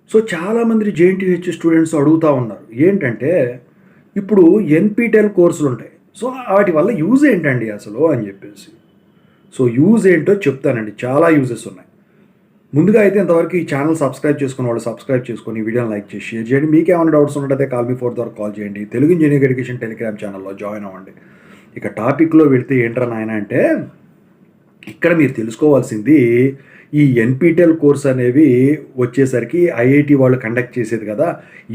So చాలామంది JNTH students అడుగుతూ ఉన్నారు. ఏంటంటే, ఇప్పుడు ఎన్‌పీటెల్ కోర్సులుంటాయి. సో వాటి వల్ల యూజ్ ఏంటండి అసలు అని చెప్పేసి. సో యూజ్ ఏంటో చెప్తానండి. చాలా యూజెస్ ఉన్నాయి. ముందుగా అయితే ఇంతవరకు ఈ ఛానల్ సబ్స్క్రైబ్ చేసుకున్న వాళ్ళు సబ్స్క్రైబ్ చేసుకొని వీడియోని లైక్ చేసి షేర్ చేయండి. మీకేమైనా డౌట్స్ ఉన్నట్టయితే కాల్ మీ ఫోర్ ద్వారా కాల్ చేయండి. తెలుగు ఇంజనీరింగ్ ఎడ్యుకేషన్ టెలిగ్రామ్ ఛానల్‌లో జాయిన్ అవ్వండి. ఇక టాపిక్‌లో వెళ్తే ఏంట్రా నాయనా అంటే, ఇక్కడ మీరు తెలుసుకోవాల్సింది ఈ ఎన్‌పీటెల్ కోర్స్ అనేవి వచ్చేసరికి ఐఐటీ వాళ్ళు కండక్ట్ చేసేది కదా!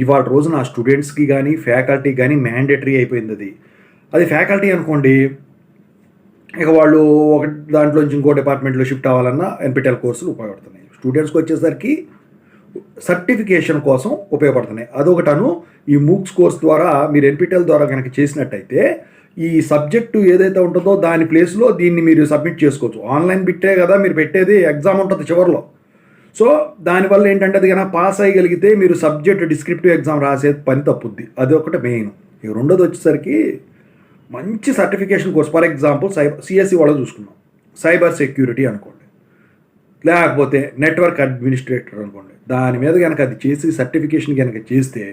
ఇవాళ రోజున ఆ స్టూడెంట్స్‌కి గానీ, ఫ్యాకల్టీకి గానీ మ్యాండేటరీ అయిపోయిందది. అది ఫ్యాకల్టీ అనుకోండి, ఇక వాళ్ళు ఒక దాంట్లోంచి ఇంకో డిపార్ట్మెంట్‌లో షిఫ్ట్ అవ్వాలన్నా ఎన్‌పీటెల్ కోర్సులు ఉపయోగపడుతున్నాయి. స్టూడెంట్స్‌కి వచ్చేసరికి సర్టిఫికేషన్ కోసం ఉపయోగపడుతున్నాయి. అదొకటను ఈ మూక్స్ కోర్స్ ద్వారా మీరు ఎన్‌పీటెల్ ద్వారా గనక చేసినట్టయితే ఈ సబ్జెక్టు ఏదైతే ఉంటుందో దాని ప్లేస్‌లో దీన్ని మీరు సబ్మిట్ చేసుకోవచ్చు. ఆన్‌లైన్ బిట్టే కదా మీరు పెట్టేది, ఎగ్జామ్ ఉంటుంది చివరిలో. సో దానివల్ల ఏంటంటే అది గనక పాస్ అయ్యగలిగితే మీరు సబ్జెక్ట్ డిస్క్రిప్టివ్ ఎగ్జామ్ రాసే పని తప్పుద్ది. అదొకటి మెయిన్. ఇక రెండోది వచ్చేసరికి మంచి certification course. For example CSE వాళ్ళది చూసుకుందాం. సైబర్ సెక్యూరిటీ అనుకోండి, లేకపోతే నెట్వర్క్ అడ్మినిస్ట్రేటర్ అనుకోండి. దాని మీద గనక అది చేసి సర్టిఫికేషన్ గనక చేస్తే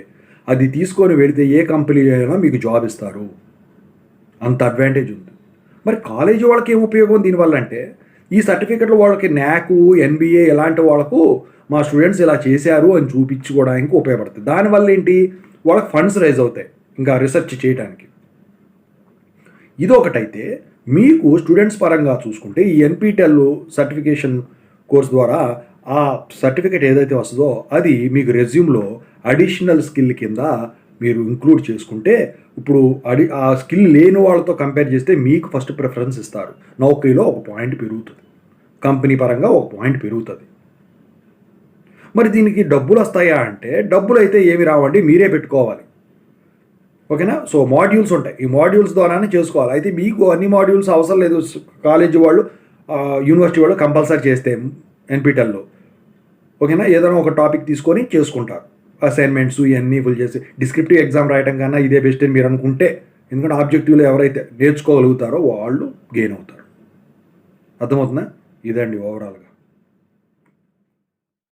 అది తీసుకొని వెళితే ఏ కంపెనీ అయినా మీకు జాబ్ ఇస్తారు. అంత అడ్వాంటేజ్ ఉంది. మరి కాలేజీ వాళ్ళకి ఏం ఉపయోగం దీనివల్ల అంటే, ఈ సర్టిఫికెట్లు వాళ్ళకి న్యాకు, ఎన్బీఏ ఇలాంటి వాళ్ళకు మా స్టూడెంట్స్ ఇలా చేశారు అని చూపించుకోవడానికి ఉపయోగపడుతుంది. దానివల్ల ఏంటి, వాళ్ళకి ఫండ్స్ రైజ్ అవుతాయి ఇంకా రీసెర్చ్ చేయడానికి. ఇదొకటైతే మీకు స్టూడెంట్స్ పరంగా చూసుకుంటే ఈ ఎన్‌పీటెల్ సర్టిఫికేషన్ కోర్స్ ద్వారా ఆ సర్టిఫికేట్ ఏదైతే వస్తుందో అది మీకు రెజ్యూమ్‌లో అడిషనల్ స్కిల్ కింద మీరు ఇంక్లూడ్ చేసుకుంటే, ఇప్పుడు ఆ స్కిల్ లేని వాళ్ళతో కంపేర్ చేస్తే మీకు ఫస్ట్ ప్రిఫరెన్స్ ఇస్తారు. నౌకరీలో ఒక పాయింట్ పెరుగుతుంది. కంపెనీ పరంగా ఒక పాయింట్ పెరుగుతుంది. మరి దీనికి డబ్బులు వస్తాయా అంటే, డబ్బులు అయితే ఏమి రావండి, మీరే పెట్టుకోవాలి. ఓకేనా? సో మాడ్యూల్స్ ఉంటాయి. ఈ మాడ్యూల్స్ ద్వారానే చేసుకోవాలి. అయితే మీకు అన్ని మాడ్యూల్స్ అవసరం లేదు. కాలేజీ వాళ్ళు, యూనివర్సిటీ వాళ్ళు కంపల్సరీ చేస్తే ఎన్‌పీటెల్‌లో ఓకేనా, ఏదైనా ఒక టాపిక్ తీసుకొని చేసుకుంటారు. అసైన్మెంట్స్ ఇవన్నీ ఫుల్ చేసి డిస్క్రిప్టివ్ ఎగ్జామ్ రాయడం కన్నా ఇదే బెస్ట్ అని మీరు అనుకుంటే, ఎందుకంటే ఆబ్జెక్టివ్లో ఎవరైతే నేర్చుకోగలుగుతారో వాళ్ళు గెయిన్ అవుతారు. అర్థమవుతుందా? ఇదండి ఓవరాల్గా.